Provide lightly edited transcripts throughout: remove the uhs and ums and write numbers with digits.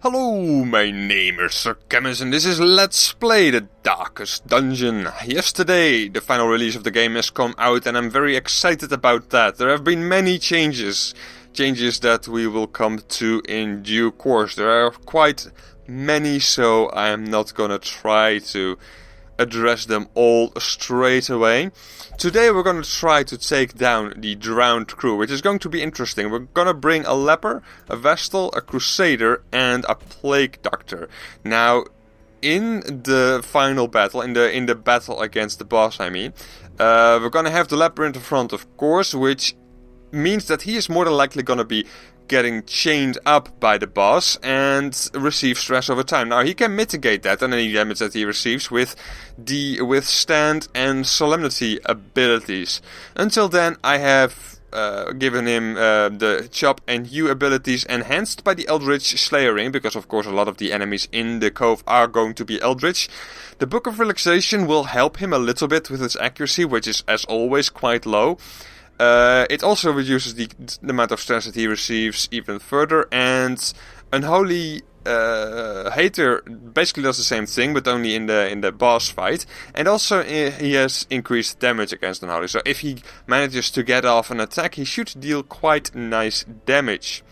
Hello, my name is Sir Chemist and this is Let's Play the Darkest Dungeon. Yesterday, the final release of the game has come out and I'm very excited about that. There have been many changes that we will come to in due course. There are quite many, so I am not gonna try to address them all straight away. Today we're going to try to take down the drowned crew, which is going to be interesting. We're going to bring a leper, a vestal, a crusader and a plague doctor. Now, in the final battle, in the battle against the boss, we're going to have the leper in the front, of course, which means that he is more than likely going to be getting chained up by the boss and receive stress over time. Now he can mitigate that and any damage that he receives with the withstand and solemnity abilities. Until then I have given him the chop and hew abilities enhanced by the Eldritch Slayering, because of course a lot of the enemies in the cove are going to be Eldritch. The Book of Relaxation will help him a little bit with its accuracy, which is as always quite low. It also reduces the amount of stress that he receives even further, and Unholy Hater basically does the same thing, but only in the boss fight. And also he has increased damage against Unholy, so if he manages to get off an attack, he should deal quite nice damage.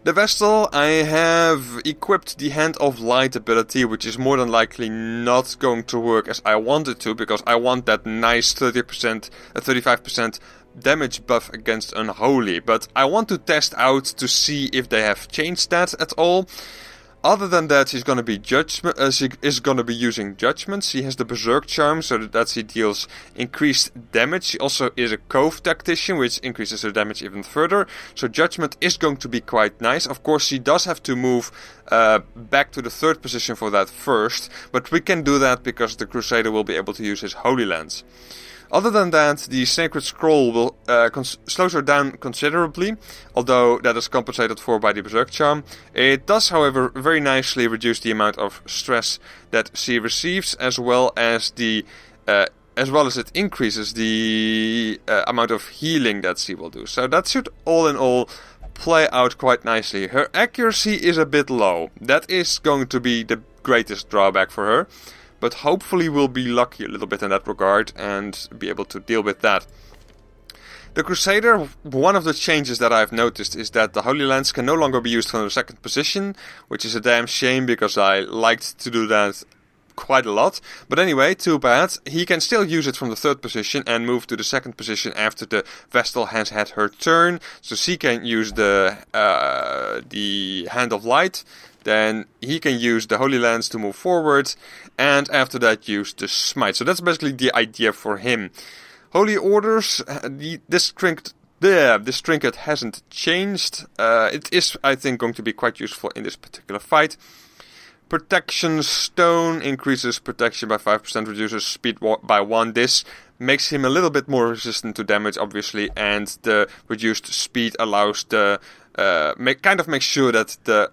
The Vestal, I have equipped the Hand of Light ability, which is more than likely not going to work as I want it to, because I want that nice 35% damage buff against Unholy. But I want to test out to see if they have changed that at all. Other than that, he's going to be using Judgments. He has the Berserk Charm, so that he deals increased damage. He also is a Cove Tactician, which increases the damage even further. So Judgment is going to be quite nice. Of course, he does have to move back to the third position for that first. But we can do that because the Crusader will be able to use his Holy Lance. Other than that, the Sacred Scroll will slows her down considerably, although that is compensated for by the Berserk Charm. It does, however, very nicely reduce the amount of stress that she receives, as well as it increases the amount of healing that she will do. So that should, all in all, play out quite nicely. Her accuracy is a bit low. That is going to be the greatest drawback for her. But hopefully we'll be lucky a little bit in that regard and be able to deal with that. The Crusader, one of the changes that I've noticed is that the Holy Lance can no longer be used from the second position, which is a damn shame because I liked to do that quite a lot. But anyway, too bad. He can still use it from the third position and move to the second position after the Vestal has had her turn. So she can use the Hand of Light. Then he can use the Holy Lance to move forward, and after that use the Smite. So that's basically the idea for him. Holy Orders, this trinket hasn't changed. It is, I think, going to be quite useful in this particular fight. Protection Stone increases protection by 5%, reduces speed by 1. This makes him a little bit more resistant to damage, obviously, and the reduced speed allows makes sure that the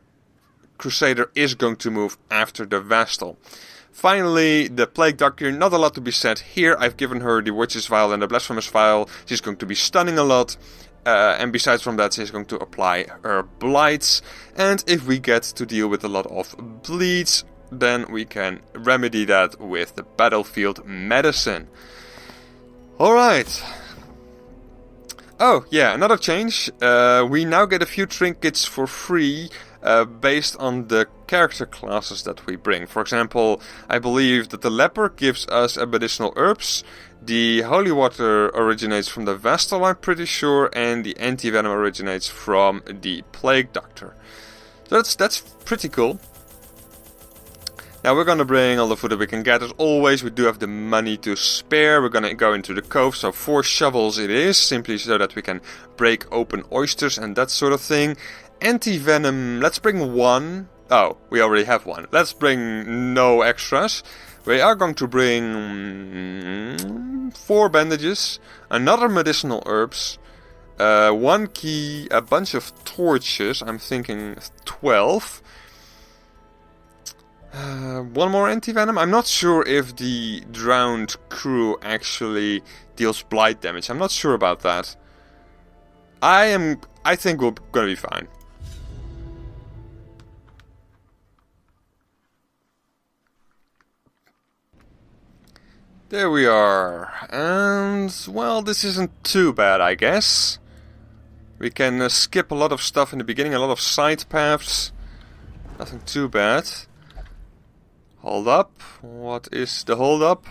Crusader is going to move after the Vestal. Finally, the Plague Doctor, not a lot to be said here. I've given her the Witch's Vial and the Blasphemous Vial. She's going to be stunning a lot. And besides from that, she's going to apply her blights. And if we get to deal with a lot of bleeds, then we can remedy that with the Battlefield Medicine. Alright. Oh, yeah, another change. We now get a few trinkets for free. Based on the character classes that we bring. For example, I believe that the Leper gives us medicinal herbs, the Holy Water originates from the Vestal, I'm pretty sure, and the Anti-Venom originates from the Plague Doctor. So that's pretty cool. Now we're gonna bring all the food that we can get. As always, we do have the money to spare. We're gonna go into the cove, so 4 shovels it is, simply so that we can break open oysters and that sort of thing. Anti-Venom, let's bring 1. Oh, we already have 1. Let's bring no extras. We are going to bring 4 bandages, another medicinal herbs, 1 key, a bunch of torches, I'm thinking 12. 1 more anti-venom. I'm not sure if the drowned crew actually deals blight damage. I'm not sure about that. I think we're gonna be fine. There we are. And, well, this isn't too bad, I guess. We can skip a lot of stuff in the beginning, a lot of side paths. Nothing too bad. Hold up. What is the hold up?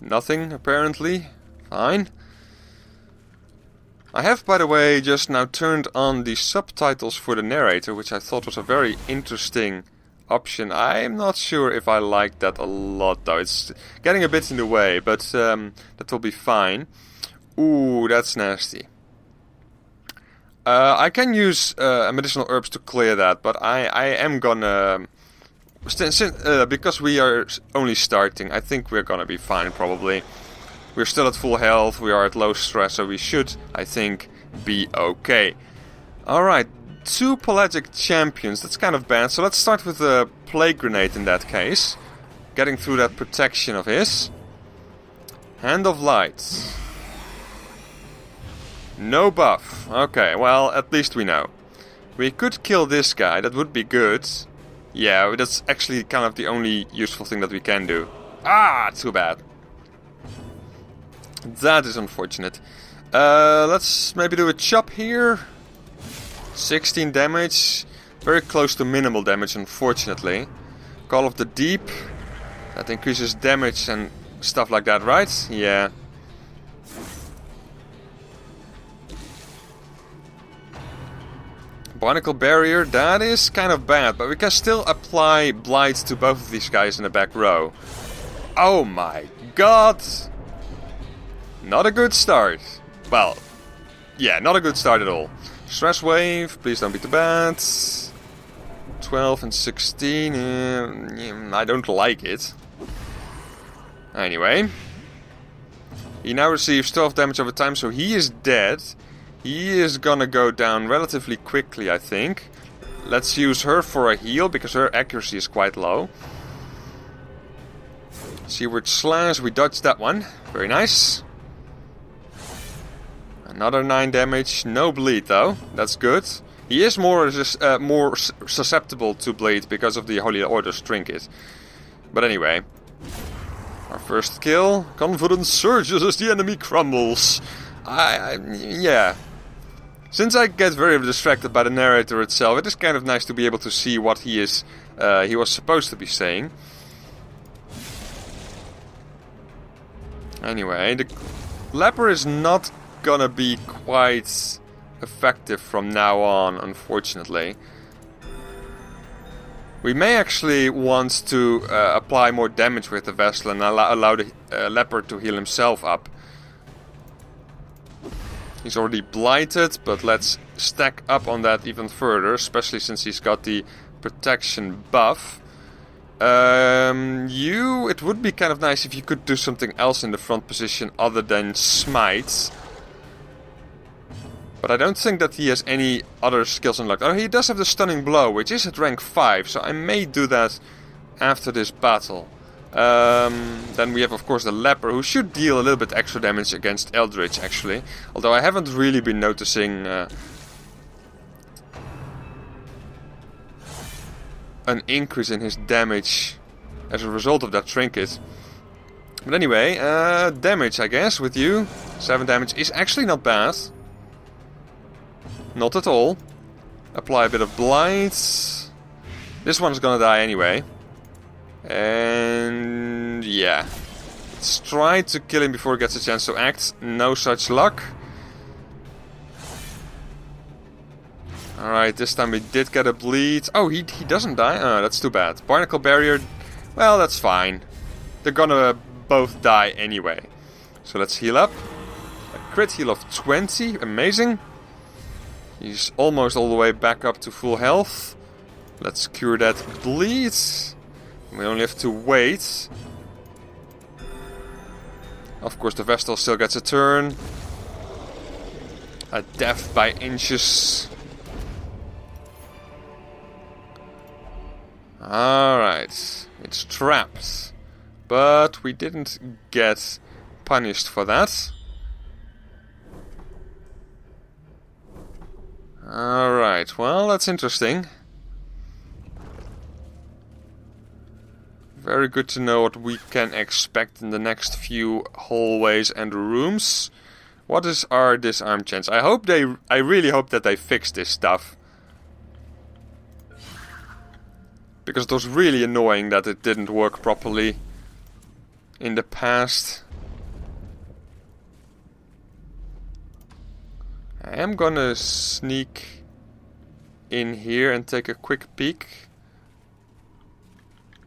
Nothing, apparently. Fine. I have, by the way, just now turned on the subtitles for the narrator, which I thought was a very interesting option. I'm not sure if I like that a lot, though. It's getting a bit in the way, but that will be fine. Ooh, that's nasty. I can use medicinal herbs to clear that, but I am gonna... because we are only starting, I think we're gonna be fine, probably. We're still at full health, we are at low stress, so we should, I think, be okay. Alright, 2 pelagic champions, that's kind of bad. So let's start with the plague grenade in that case. Getting through that protection of his. Hand of Light. No buff. Okay, well, at least we know. We could kill this guy, that would be good. Yeah, that's actually kind of the only useful thing that we can do. Ah, too bad. That is unfortunate. Let's maybe do a chop here. 16 damage. Very close to minimal damage, unfortunately. Call of the Deep. That increases damage and stuff like that, right? Yeah. Barnacle Barrier, that is kind of bad, but we can still apply Blight to both of these guys in the back row. Oh my god! Not a good start. Well, yeah, not a good start at all. Stress Wave, please don't be too bad. 12 and 16, I don't like it. Anyway. He now receives 12 damage over time, so he is dead. He is gonna go down relatively quickly, I think. Let's use her for a heal, because her accuracy is quite low. Seaward Slash, we dodged that one. Very nice. Another 9 damage, no bleed though, that's good. He is more susceptible to bleed because of the Holy Order's trinket. But anyway. Our first kill. Confidence surges as the enemy crumbles. Yeah. Since I get very distracted by the narrator itself, it is kind of nice to be able to see what he was supposed to be saying. Anyway, the leper is not gonna be quite effective from now on, unfortunately. We may actually want to apply more damage with the vessel and allow the leper to heal himself up. He's already blighted, but let's stack up on that even further, especially since he's got the protection buff. It would be kind of nice if you could do something else in the front position other than smite. But I don't think that he has any other skills unlocked. Oh, he does have the Stunning Blow, which is at rank 5, so I may do that after this battle. Then we have, of course, the Leper, who should deal a little bit extra damage against Eldritch, actually. Although I haven't really been noticing an increase in his damage as a result of that trinket. But anyway, damage, I guess, with you. 7 damage is actually not bad. Not at all. Apply a bit of blight. This one's gonna die anyway. And yeah. Let's try to kill him before he gets a chance to act. No such luck. Alright, this time we did get a bleed. Oh, he doesn't die? Oh, that's too bad. Barnacle Barrier, well, that's fine. They're gonna both die anyway. So let's heal up. A crit heal of 20, amazing. He's almost all the way back up to full health. Let's cure that bleed. We only have to wait. Of course, the Vestal still gets a turn. A death by inches. Alright. It's trapped. But we didn't get punished for that. Alright, well, that's interesting. Very good to know what we can expect in the next few hallways and rooms. What is our disarm chance? I really hope that they fix this stuff. Because it was really annoying that it didn't work properly in the past. I am gonna sneak in here and take a quick peek.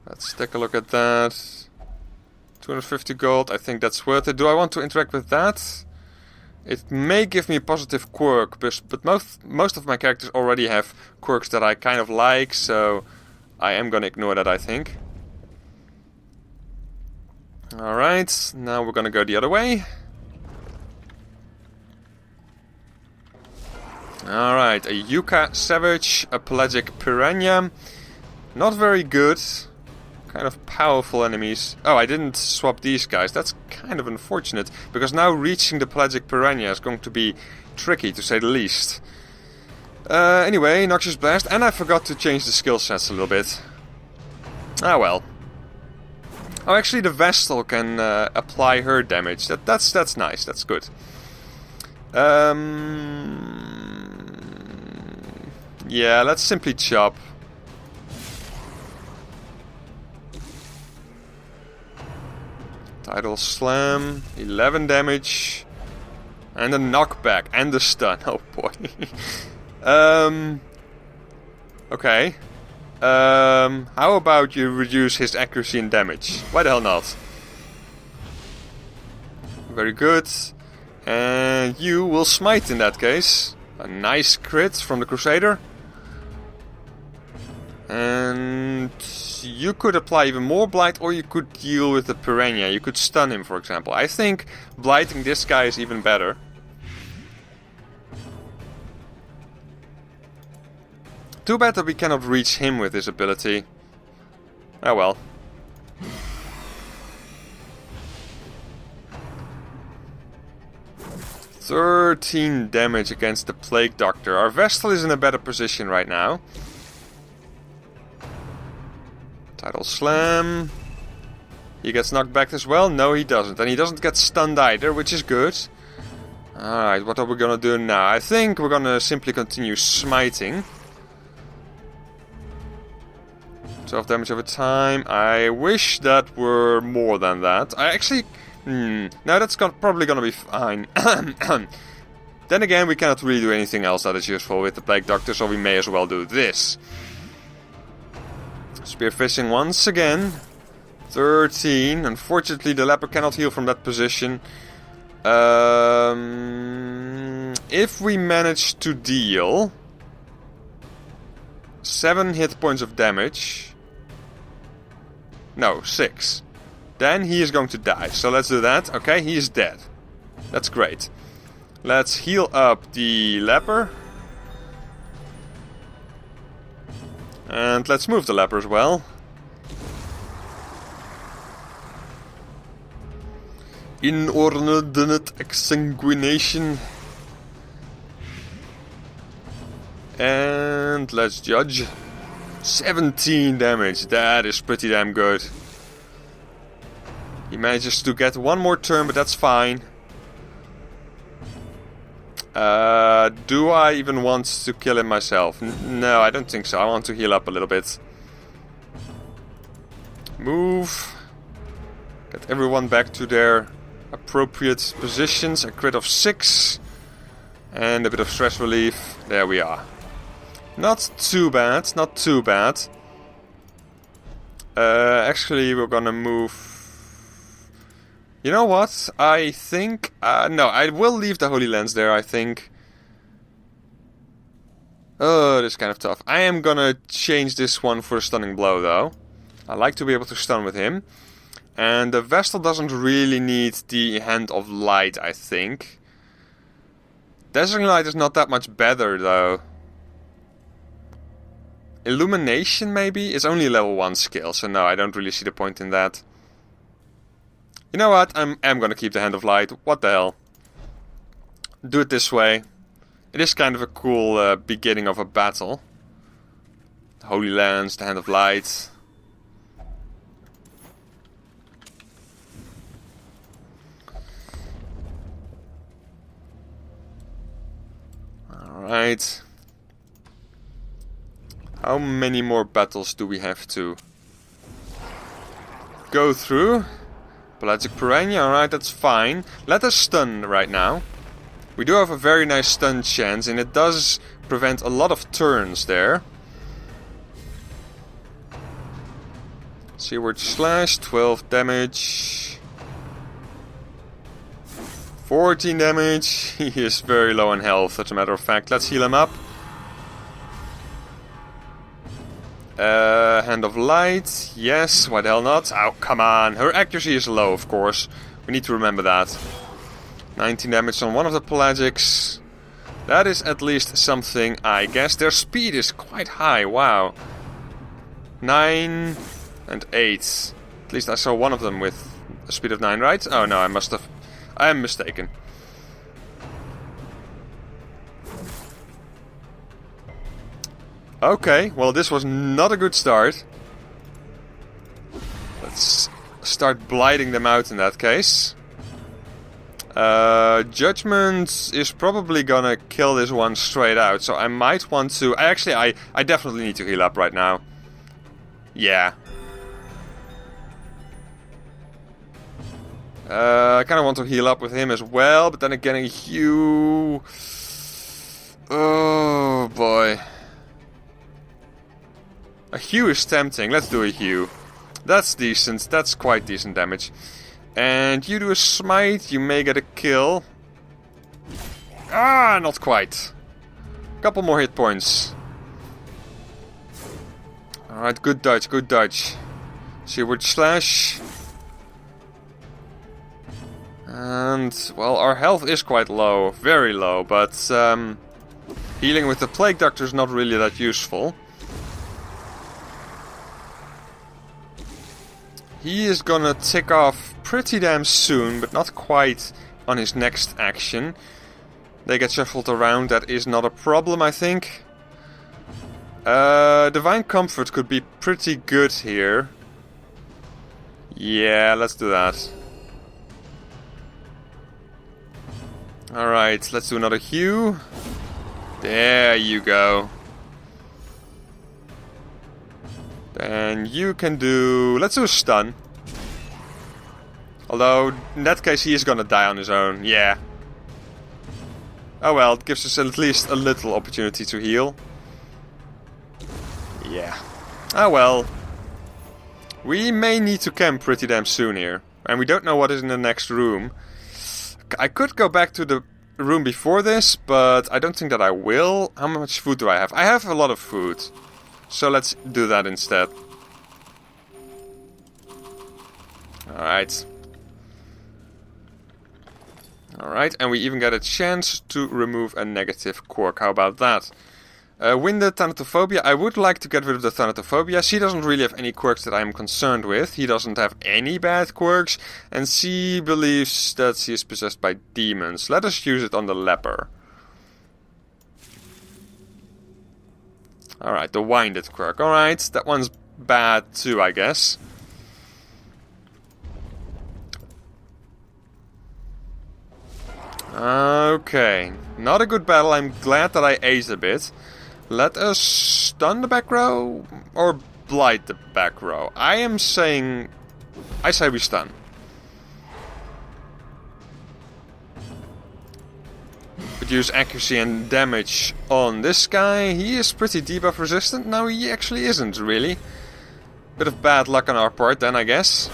Let's take a look at that. 250 gold, I think that's worth it. Do I want to interact with that? It may give me a positive quirk, but most of my characters already have quirks that I kind of like, so I am gonna ignore that, I think. Alright, now we're gonna go the other way. Alright, a Yucca Savage, a Pelagic Piranha. Not very good. Kind of powerful enemies. Oh, I didn't swap these guys. That's kind of unfortunate, because now reaching the Pelagic Piranha is going to be tricky, to say the least. Anyway, Noxious Blast, and I forgot to change the skill sets a little bit. Ah well. Oh, actually the Vestal can apply her damage. That's nice, that's good. Yeah, let's simply chop. Tidal Slam, 11 damage, and a knockback, and a stun. Oh boy. Okay. How about you reduce his accuracy and damage? Why the hell not? Very good. And you will smite in that case. A nice crit from the Crusader. And you could apply even more blight, or you could deal with the Piranha. You could stun him, for example. I think blighting this guy is even better. Too bad that we cannot reach him with this ability. Oh well. "13 damage against the Plague Doctor. Our Vestal is in a better position right now. Tidal Slam. He gets knocked back as well? No, he doesn't. And he doesn't get stunned either, which is good. Alright, what are we gonna do now? I think we're gonna simply continue smiting. 12 damage over time. I wish that were more than that. I actually... no, that's probably gonna be fine. Then again, we cannot really do anything else that is useful with the Plague Doctor, so we may as well do this. Spear Fishing once again. 13. Unfortunately, the leper cannot heal from that position. If we manage to deal 7 hit points of damage... No, 6. Then he is going to die. So let's do that. Okay, he is dead. That's great. Let's heal up the leper. And let's move the leper as well. Inordinate exsanguination. And let's judge. 17 damage. That is pretty damn good. He manages to get one more turn, but that's fine. Do I even want to kill him myself? No, I don't think so. I want to heal up a little bit. Move. Get everyone back to their appropriate positions. A crit of 6. And a bit of stress relief. There we are. Not too bad, not too bad. Actually, we're gonna move... You know what? I think... no, I will leave the Holy Lens there, I think. Oh, this is kind of tough. I am gonna change this one for a Stunning Blow, though. I like to be able to stun with him. And the Vestal doesn't really need the Hand of Light, I think. Dazzling Light is not that much better, though. Illumination, maybe? It's only a level 1 skill, so no, I don't really see the point in that. You know what? I'm gonna keep the Hand of Light. What the hell? Do it this way. It is kind of a cool beginning of a battle. The Holy Lance, the Hand of Light. Alright. How many more battles do we have to go through? Pelagic Piranha, alright, that's fine. Let us stun right now. We do have a very nice stun chance, and it does prevent a lot of turns there. Seaward Slash, 12 damage. 14 damage. He is very low on health, as a matter of fact. Let's heal him up. Hand of Light. Yes, why the hell not? Oh, come on. Her accuracy is low, of course. We need to remember that. 19 damage on one of the pelagics. That is at least something, I guess. Their speed is quite high, wow. 9 and 8. At least I saw one of them with a speed of 9, right? Oh no, I am mistaken. Okay, well this was not a good start. Let's start blighting them out in that case. Judgment is probably gonna kill this one straight out, so I might want to... I definitely need to heal up right now. Yeah. I kind of want to heal up with him as well, but then again a Hugh... Oh boy. A Hugh is tempting. Let's do a Hugh. That's decent. That's quite decent damage. And you do a smite. You may get a kill. Ah, not quite. Couple more hit points. Alright, good dodge, good dodge. Seaward Slash. And, well, our health is quite low. Very low, but healing with the Plague Doctor is not really that useful. He is gonna tick off pretty damn soon, but not quite on his next action. They get shuffled around, that is not a problem, I think. Divine Comfort could be pretty good here. Yeah, let's do that. Alright, let's do another Hugh. There you go. Then you can do... Let's do a stun. Although, in that case he is gonna die on his own, yeah. Oh well, it gives us at least a little opportunity to heal. Yeah. Oh well. We may need to camp pretty damn soon here. And we don't know what is in the next room. I could go back to the room before this, but I don't think that I will. How much food do I have? I have a lot of food. So let's do that instead. Alright. Alright, and we even get a chance to remove a negative quirk. How about that? Win the Thanatophobia. I would like to get rid of the Thanatophobia. She doesn't really have any quirks that I'm concerned with. He doesn't have any bad quirks. And she believes that she is possessed by demons. Let us use it on the leper. Alright, the Winded quirk. Alright, that one's bad too, I guess. Okay, not a good battle. I'm glad that I aced a bit. Let us stun the back row or blight the back row. I say we stun. But use accuracy and damage on this guy. He is pretty debuff resistant. No, he actually isn't really. Bit of bad luck on our part then, I guess.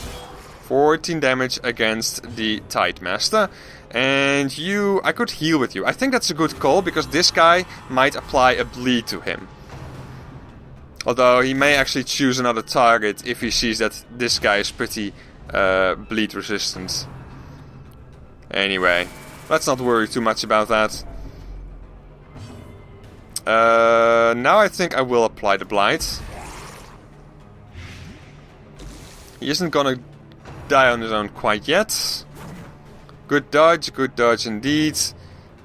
14 damage against the Tidemaster. And you... I could heal with you. I think that's a good call, because this guy might apply a bleed to him. Although he may actually choose another target if he sees that this guy is pretty bleed resistant. Anyway, let's not worry too much about that. Now I think I will apply the blight. He isn't gonna die on his own quite yet. Good dodge indeed.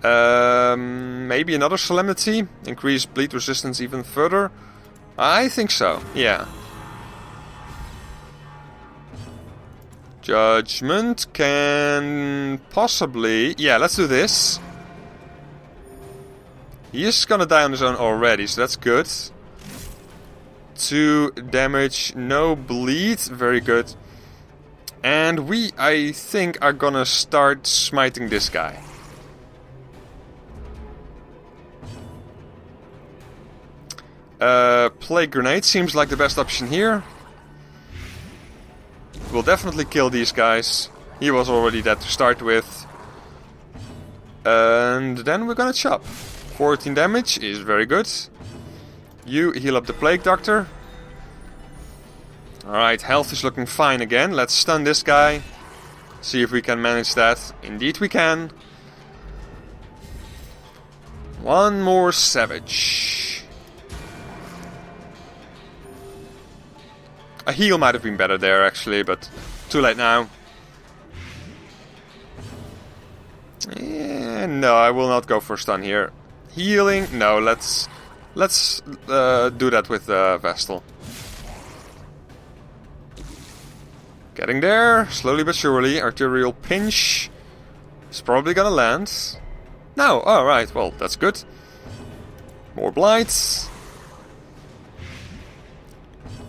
Maybe another Solemnity? Increase bleed resistance even further? I think so, yeah. Judgment can possibly... Yeah, let's do this. He is gonna die on his own already, so that's good. 2 damage, no bleed, very good. And we, I think, are gonna start smiting this guy. Plague grenade seems like the best option here. We'll definitely kill these guys. He was already dead to start with. And then we're gonna chop. 14 damage is very good. You heal up the Plague Doctor. Alright, health is looking fine again. Let's stun this guy. See if we can manage that. Indeed we can. One more Savage. A heal might have been better there actually, but too late now. Yeah, no, I will not go for stun here. Healing? No, let's do that with Vestal. Getting there, slowly but surely. Arterial pinch is probably gonna land. No, alright, well, that's good. More blights.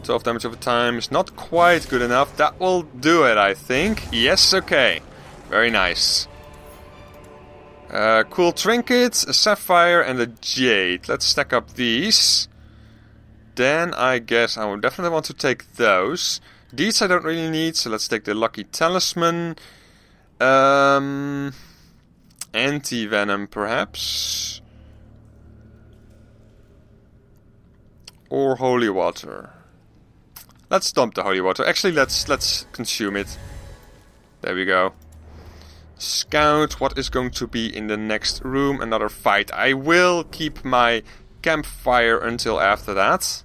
12 damage over time is not quite good enough. That will do it, I think. Yes, okay. Very nice. Cool trinkets, a sapphire and a jade. Let's stack up these. Then I guess I will definitely want to take those. These I don't really need, so let's take the lucky talisman. Anti-venom perhaps. Or holy water. Let's dump the holy water. Actually, let's consume it. There we go. Scout what is going to be in the next room. Another fight. I will keep my campfire until after that.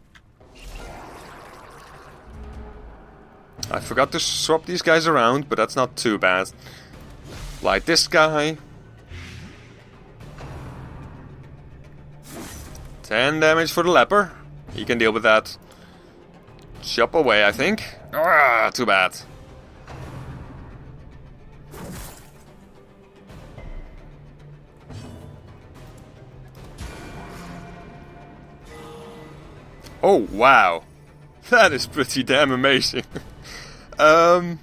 I forgot to swap these guys around, but that's not too bad. Light this guy. 10 damage for the leper. He can deal with that. Chop away, I think. Ah, too bad. Oh, wow. That is pretty damn amazing. Stun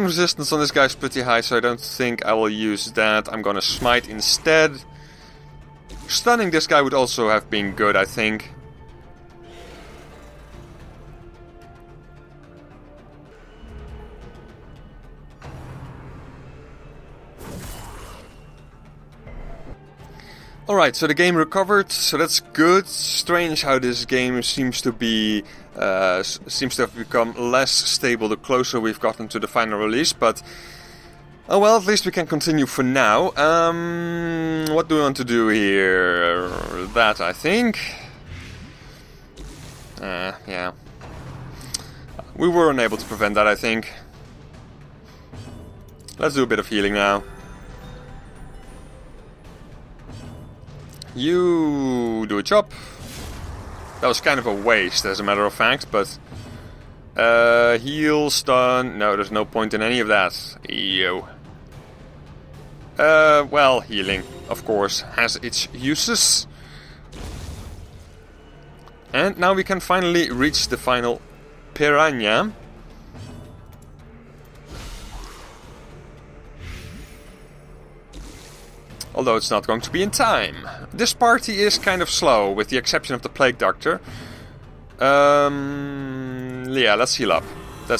resistance on this guy is pretty high, so I don't think I will use that. I'm gonna smite instead. Stunning this guy would also have been good, I think. Alright, so the game recovered, so that's good. Strange how this game seems to have become less stable the closer we've gotten to the final release, but oh well, at least we can continue for now. What do we want to do here? That, I think. Yeah. We were unable to prevent that, I think. Let's do a bit of healing now. You do a chop. That was kind of a waste, as a matter of fact, but heal, stun. No, there's no point in any of that. Yo. Well, healing, of course, has its uses. And now we can finally reach the final piranha. Although it's not going to be in time. This party is kind of slow, with the exception of the Plague Doctor. Yeah, let's heal up. That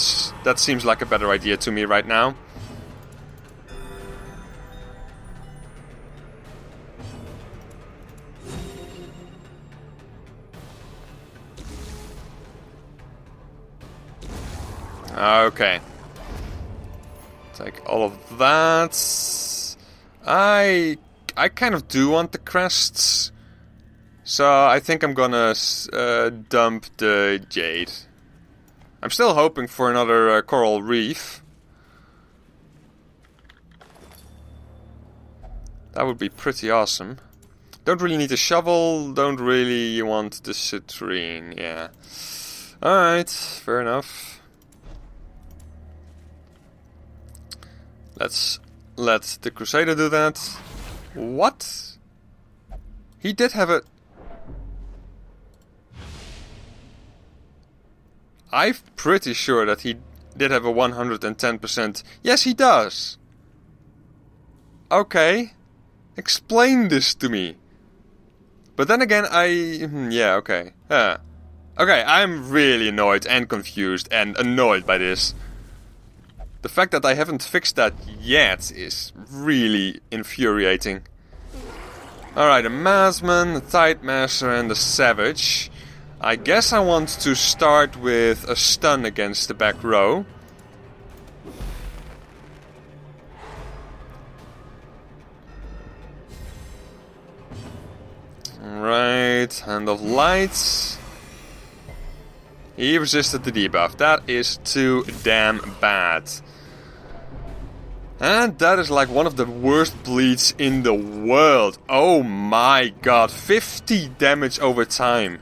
seems like a better idea to me right now. Okay. Take all of that. I kind of do want the crests, so I think I'm gonna dump the jade. I'm still hoping for another coral reef. That would be pretty awesome. Don't really need a shovel, don't really want the citrine, yeah. Alright, fair enough. Let's let the Crusader do that. What? He did have a... I'm pretty sure that he did have a 110%. Yes, he does. Okay. Explain this to me. But then again, yeah, okay. Okay, I'm really annoyed and confused and annoyed by this. The fact that I haven't fixed that yet is really infuriating. Alright, a Massman, a Tidemaster and a Savage. I guess I want to start with a stun against the back row. Alright, Hand of Light. He resisted the debuff. That is too damn bad. And that is like one of the worst bleeds in the world. Oh my god, 50 damage over time.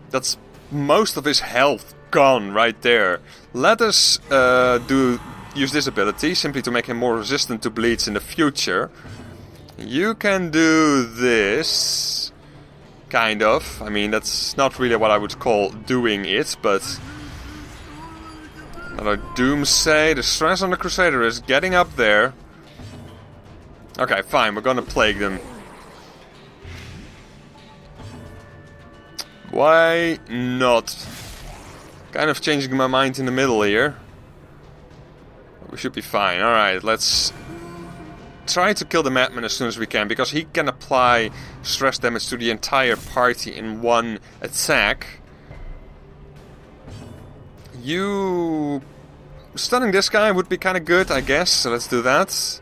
That's most of his health gone right there. Let us use this ability simply to make him more resistant to bleeds in the future. You can do this, kind of. I mean, that's not really what I would call doing it, but... Another Doomsday. The stress on the Crusader is getting up there. Okay, fine, we're gonna plague them. Why not? Kind of changing my mind in the middle here. We should be fine. Alright, let's try to kill the Madman as soon as we can, because he can apply stress damage to the entire party in one attack. You... Stunning this guy would be kind of good, I guess, so let's do that.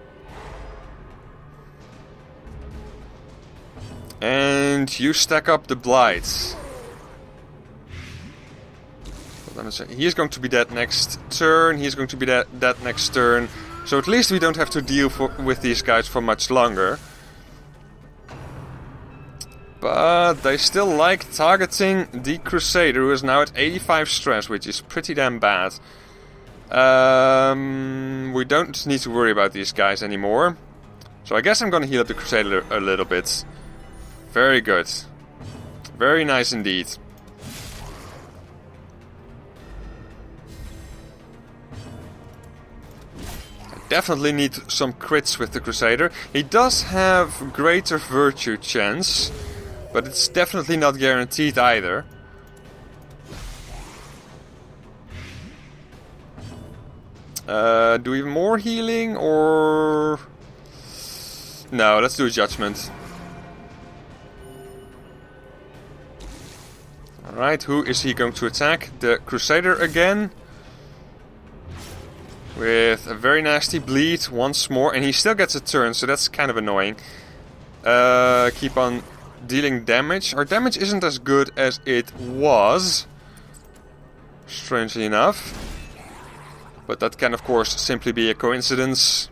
And you stack up the Blights. He's going to be dead next turn, he's going to be dead next turn. So at least we don't have to deal with these guys for much longer. But they still like targeting the Crusader, who is now at 85 stress, which is pretty damn bad. We don't need to worry about these guys anymore. So I guess I'm gonna heal up the Crusader a little bit. Very good. Very nice indeed. Definitely need some crits with the Crusader. He does have greater virtue chance, but it's definitely not guaranteed either. Do we have more healing or... No, let's do a Judgment. Alright, who is he going to attack? The Crusader again. With a very nasty bleed once more, and he still gets a turn, so that's kind of annoying. Keep on dealing damage. Our damage isn't as good as it was, strangely enough. But that can of course simply be a coincidence.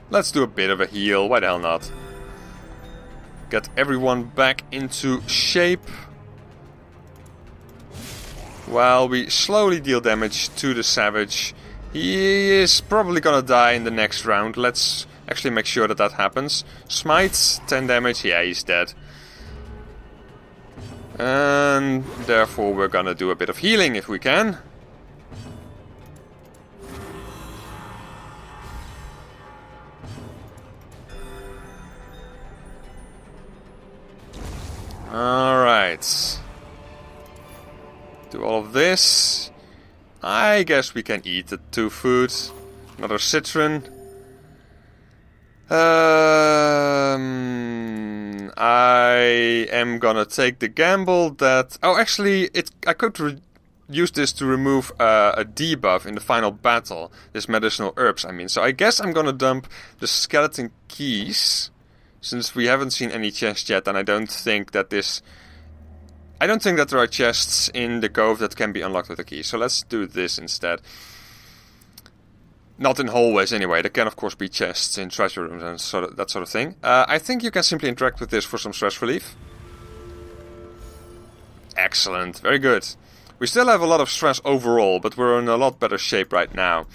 Let's do a bit of a heal, why the hell not? Get everyone back into shape. While we slowly deal damage to the Savage. He is probably gonna die in the next round. Let's actually make sure that that happens. Smite, 10 damage, yeah, he's dead. And therefore we're gonna do a bit of healing if we can. Alright. Do all of this. I guess we can eat the 2 food. Another Citron. I am gonna take the gamble that... Oh, actually, I could use this to remove a debuff in the final battle. This medicinal herbs, I mean. So I guess I'm gonna dump the skeleton keys. Since we haven't seen any chests yet, and I don't think that there are chests in the cove that can be unlocked with a key. So let's do this instead. Not in hallways anyway. There can of course be chests in treasure rooms and that sort of thing. I think you can simply interact with this for some stress relief. Excellent. Very good. We still have a lot of stress overall, but we're in a lot better shape right now.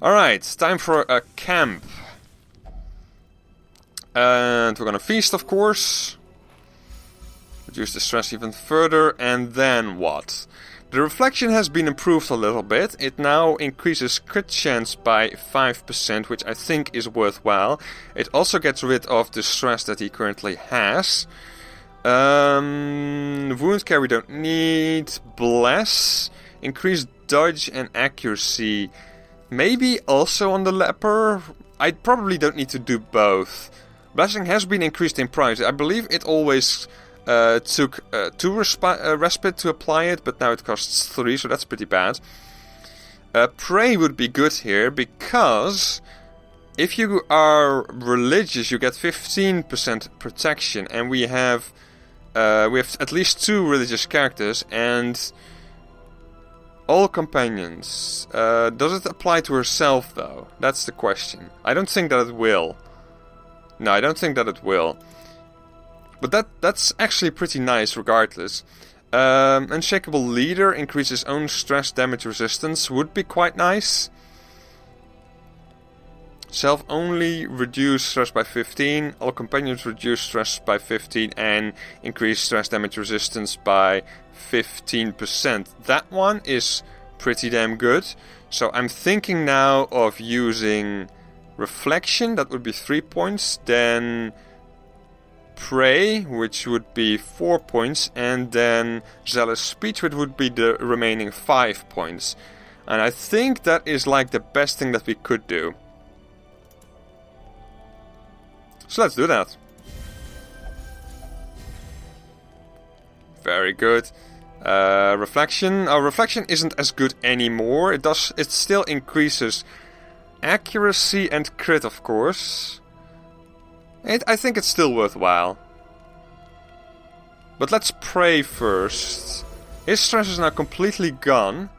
Alright, time for a camp. And we're gonna feast, of course. Reduce the stress even further, and then what? The reflection has been improved a little bit. It now increases crit chance by 5%, which I think is worthwhile. It also gets rid of the stress that he currently has. Wound care we don't need. Bless. Increase dodge and accuracy. Maybe also on the leper. I probably don't need to do both. Blessing has been increased in price. I believe it always took 2 respite to apply it, but now it costs 3, so that's pretty bad. Pray would be good here, because if you are religious, you get 15% protection, and we have at least 2 religious characters, and all companions. Does it apply to herself, though? That's the question. I don't think that it will. No, I don't think that it will. But that's actually pretty nice regardless. Unshakable Leader increases own stress damage resistance. Would be quite nice. Self only reduce stress by 15. All companions reduce stress by 15 and increase stress damage resistance by 15%. That one is pretty damn good. So I'm thinking now of using Reflection. That would be 3 points. Then Pray, which would be 4 points, and then Zealous Speech, which would be the remaining 5 points. And I think that is like the best thing that we could do. So let's do that. Very good. Reflection. Our Reflection isn't as good anymore. It still increases accuracy and crit, of course. I think it's still worthwhile. But let's pray first. His stress is now completely gone.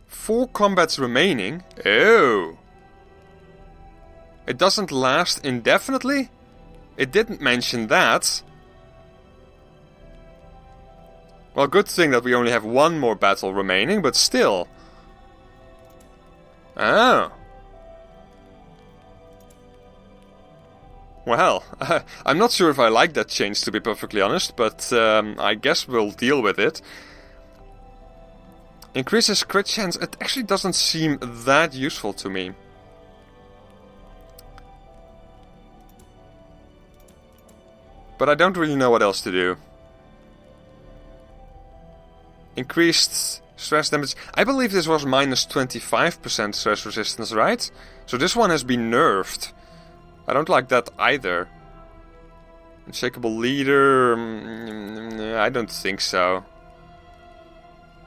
4 combats remaining. Oh. It doesn't last indefinitely? It didn't mention that. Well, good thing that we only have 1 more battle remaining, but still. Oh. Well, I'm not sure if I like that change, to be perfectly honest, but I guess we'll deal with it. Increases crit chance. It actually doesn't seem that useful to me. But I don't really know what else to do. Increased stress damage. I believe this was minus 25% stress resistance, right? So this one has been nerfed. I don't like that either. Unshakable Leader. I don't think so.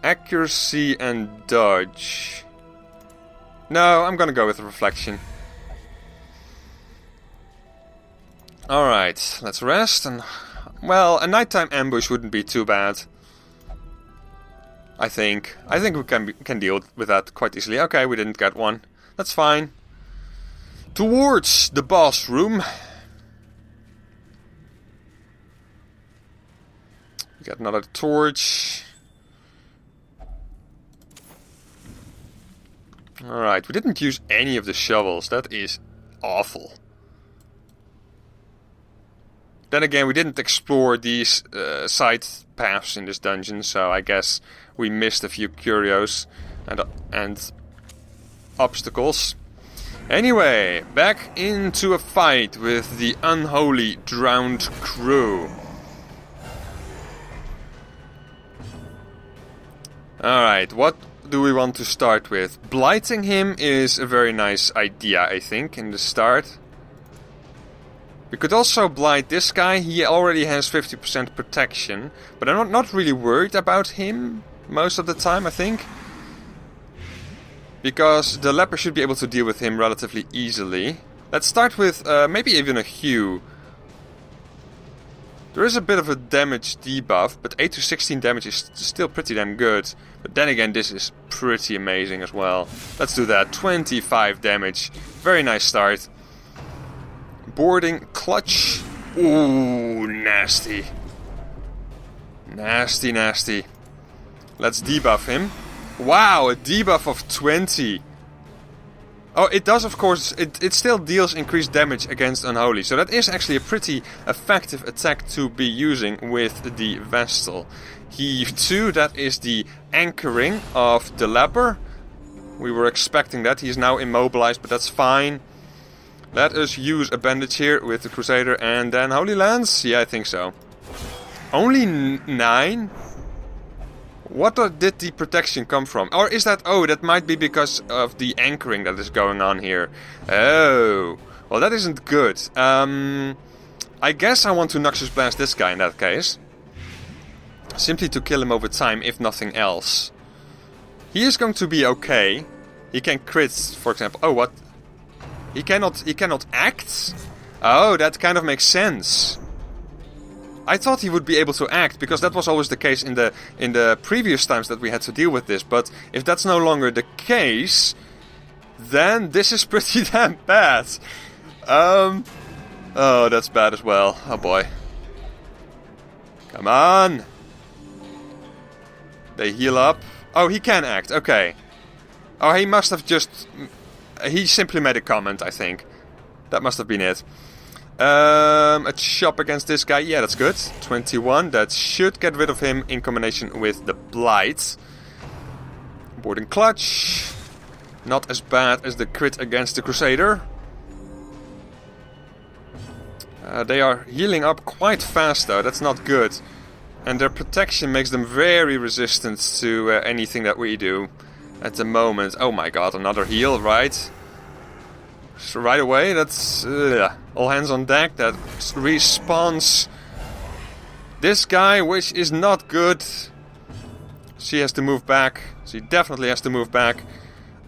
Accuracy and dodge. No, I'm gonna go with Reflection. Alright, let's rest and... Well, a nighttime ambush wouldn't be too bad. I think we can deal with that quite easily. Okay, we didn't get one. That's fine. Towards the boss room. We got another torch. Alright, we didn't use any of the shovels. That is awful. Then again, we didn't explore these side paths in this dungeon, so I guess we missed a few curios and obstacles. Anyway, back into a fight with the unholy drowned crew. Alright, what do we want to start with? Blighting him is a very nice idea, I think, in the start. We could also blight this guy. He already has 50% protection, but I'm not really worried about him most of the time, I think. Because the leper should be able to deal with him relatively easily. Let's start with maybe even a Hue. There is a bit of a damage debuff, but 8 to 16 damage is still pretty damn good. But then again, this is pretty amazing as well. Let's do that. 25 damage. Very nice start. Boarding Clutch. Ooh, nasty. Nasty, nasty. Let's debuff him. Wow, a debuff of 20. Oh, it does, of course, it still deals increased damage against Unholy. So that is actually a pretty effective attack to be using with the Vestal. Heave 2, that is the anchoring of the leper. We were expecting that. He's now immobilized, but that's fine. Let us use a bandage here with the Crusader and then Holy Lance. Yeah, I think so. Only 9? What did the protection come from? Or is that... Oh, that might be because of the anchoring that is going on here. Oh. Well, that isn't good. I guess I want to Noxious Blast this guy in that case. Simply to kill him over time, if nothing else. He is going to be okay. He can crit, for example. Oh, what? He cannot act? Oh, that kind of makes sense. I thought he would be able to act, because that was always the case in the previous times that we had to deal with this. But if that's no longer the case, then this is pretty damn bad. Oh, that's bad as well. Oh boy. Come on. They heal up. Oh, he can act. Okay. Oh, he must have just... He simply made a comment, I think. That must have been it. A chop against this guy. Yeah, that's good. 21. That should get rid of him in combination with the Blight. Boarding Clutch. Not as bad as the crit against the Crusader. They are healing up quite fast though. That's not good. And their protection makes them very resistant to anything that we do at the moment. Oh my god, another heal, right? So right away, that's... all hands on deck, that respawns this guy, which is not good. She has to move back. She definitely has to move back.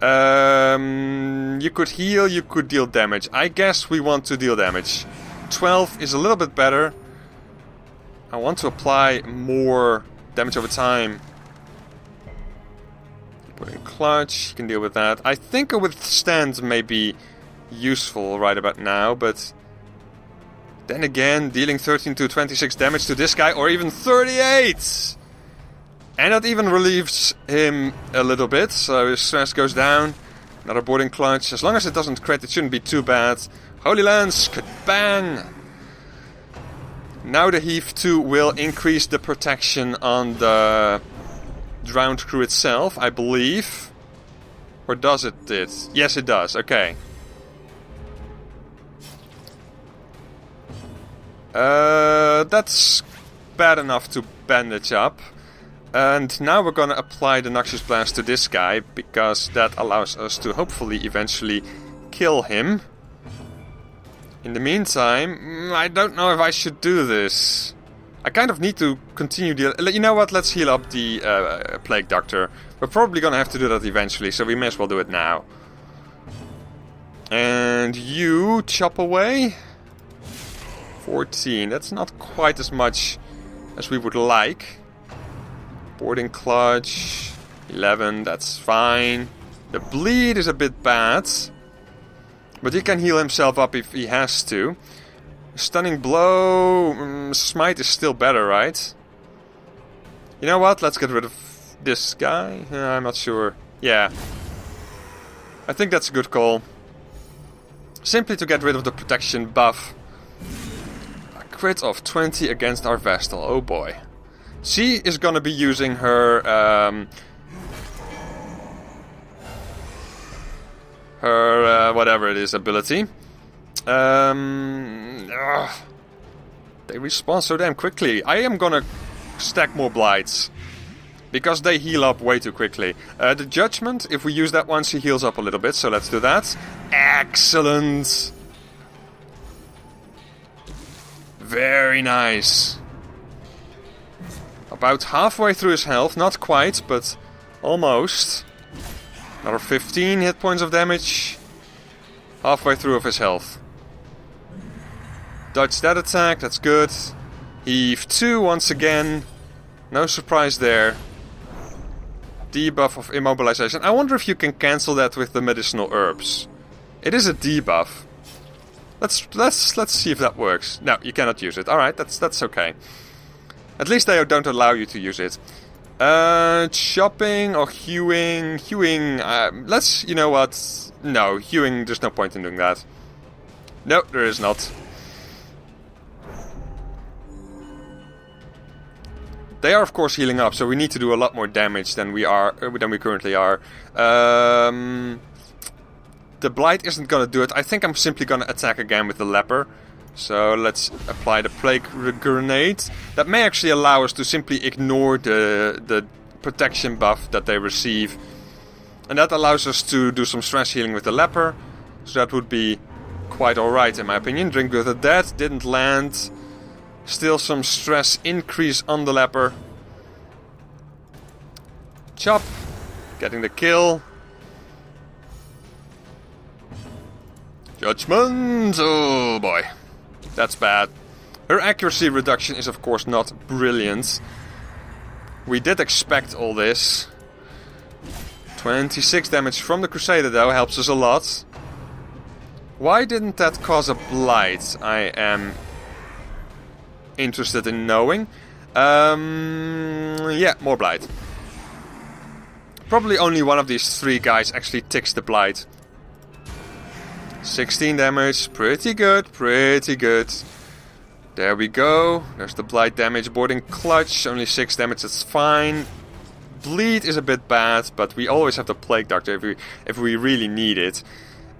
You could heal, you could deal damage. I guess we want to deal damage. 12 is a little bit better. I want to apply more damage over time. Put in Clutch, you can deal with that. I think a Withstand may be useful right about now, but then again, dealing 13 to 26 damage to this guy, or even 38! And that even relieves him a little bit, so his stress goes down. Another Boarding Clutch. As long as it doesn't crit, it shouldn't be too bad. Holy Lance, bang! Now the Heave 2 will increase the protection on the drowned crew itself, I believe. Or does it? Yes, it does. Okay. That's bad enough to bandage up. And now we're gonna apply the Noxious Blast to this guy, because that allows us to hopefully eventually kill him. In the meantime, I don't know if I should do this. I kind of need to continue the... You know what, let's heal up the Plague Doctor. We're probably gonna have to do that eventually, so we may as well do it now. And you chop away. 14, that's not quite as much as we would like. Boarding Clutch. 11, that's fine. The bleed is a bit bad. But he can heal himself up if he has to. Stunning Blow... Smite is still better, right? You know what? Let's get rid of this guy. I'm not sure. Yeah. I think that's a good call. Simply to get rid of the protection buff. A crit of 20 against our Vestal. Oh boy. She is gonna be using her... whatever it is, ability. They respawn so damn quickly. I am gonna stack more Blights, because they heal up way too quickly. The Judgment, if we use that one, she heals up a little bit, so let's do that. Excellent! Very nice. About halfway through his health, not quite, but almost. Another 15 hit points of damage. Halfway through of his health. Dodge that attack, that's good. Heave 2 once again. No surprise there. Debuff of immobilization. I wonder if you can cancel that with the medicinal herbs. It is a debuff. Let's see if that works. No, you cannot use it. Alright, that's okay. At least they don't allow you to use it. Chopping or hewing? Hewing, let's, you know what? No, hewing, there's no point in doing that. No, there is not. They are, of course, healing up, so we need to do a lot more damage than we currently are. The Blight isn't gonna do it. I think I'm simply gonna attack again with the Leper. So let's apply the Plague Grenade. That may actually allow us to simply ignore the protection buff that they receive. And that allows us to do some stress healing with the Leper. So that would be quite alright in my opinion. Drink with the Dead didn't land. Still some stress increase on the Leper. Chop. Getting the kill. Judgment! Oh boy. That's bad. Her accuracy reduction is of course not brilliant. We did expect all this. 26 damage from the Crusader though helps us a lot. Why didn't that cause a Blight? I am interested in knowing. Yeah, more Blight. Probably only one of these three guys actually ticks the Blight. 16 damage, pretty good, pretty good. There we go, there's the Blight damage, boarding clutch, only 6 damage, that's fine. Bleed is a bit bad, but we always have the Plague Doctor if we really need it.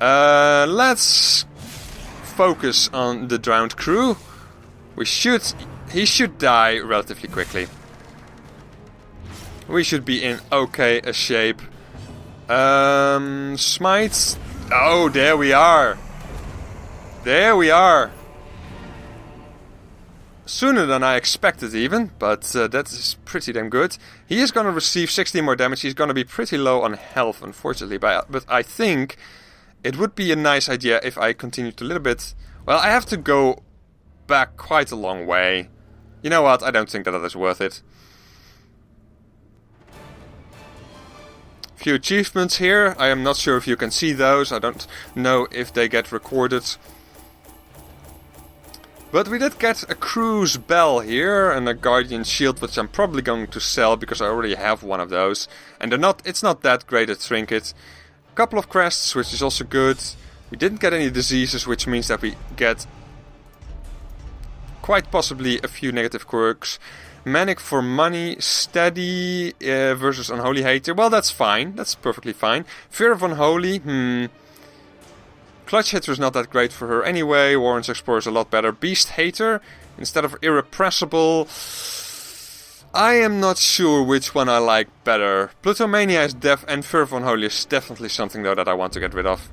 Let's focus on the drowned crew. He should die relatively quickly. We should be in okay a shape. Smite. Oh, there we are. There we are. Sooner than I expected even, but that is pretty damn good. He is going to receive 16 more damage. He's going to be pretty low on health, unfortunately. But I think it would be a nice idea if I continued a little bit. Well, I have to go back quite a long way. You know what? I don't think that is worth it. Few achievements here. I am not sure if you can see those. I don't know if they get recorded. But we did get a Crew's Bell here and a Guardian Shield, which I'm probably going to sell because I already have one of those. And it's not that great a trinket. A couple of crests, which is also good. We didn't get any diseases, which means that we get quite possibly a few negative quirks. Manic for money, steady versus unholy hater. Well, that's fine. That's perfectly fine. Fear of unholy. Clutch hitter is not that great for her anyway. Warren's explorer is a lot better. Beast hater instead of irrepressible. I am not sure which one I like better. Plutomania is and Fear of unholy is definitely something though that I want to get rid of.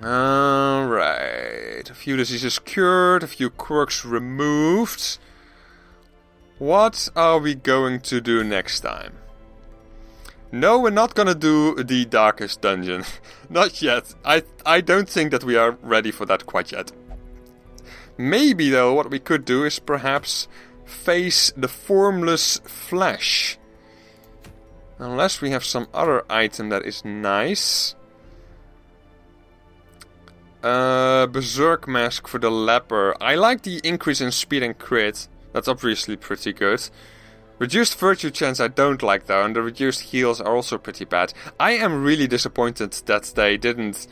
Alright, a few diseases cured, a few quirks removed. What are we going to do next time? No, we're not gonna do the Darkest Dungeon. Not yet. I don't think that we are ready for that quite yet. Maybe though, what we could do is perhaps face the Formless Flesh. Unless we have some other item that is nice. Berserk Mask for the Leper. I like the increase in speed and crit. That's obviously pretty good. Reduced Virtue Chance I don't like though, and the reduced heals are also pretty bad. I am really disappointed that they didn't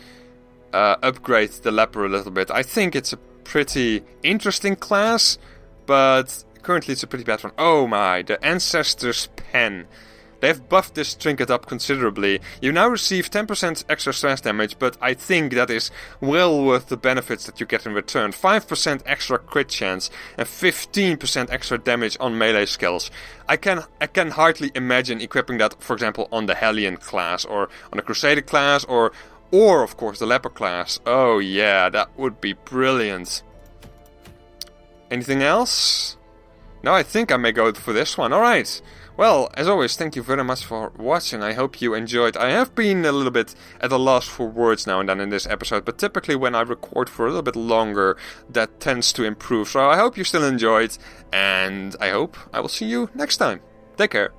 upgrade the Leper a little bit. I think it's a pretty interesting class, but currently it's a pretty bad one. Oh my, the Ancestor's Pen. They've buffed this trinket up considerably. You now receive 10% extra stress damage, but I think that is well worth the benefits that you get in return. 5% extra crit chance and 15% extra damage on melee skills. I can hardly imagine equipping that, for example, on the Hellion class or on the Crusader class or of course the Leper class. Oh yeah, that would be brilliant. Anything else? No, I think I may go for this one. Alright. Well, as always, thank you very much for watching. I hope you enjoyed. I have been a little bit at a loss for words now and then in this episode, but typically when I record for a little bit longer, that tends to improve. So I hope you still enjoyed, and I hope I will see you next time. Take care.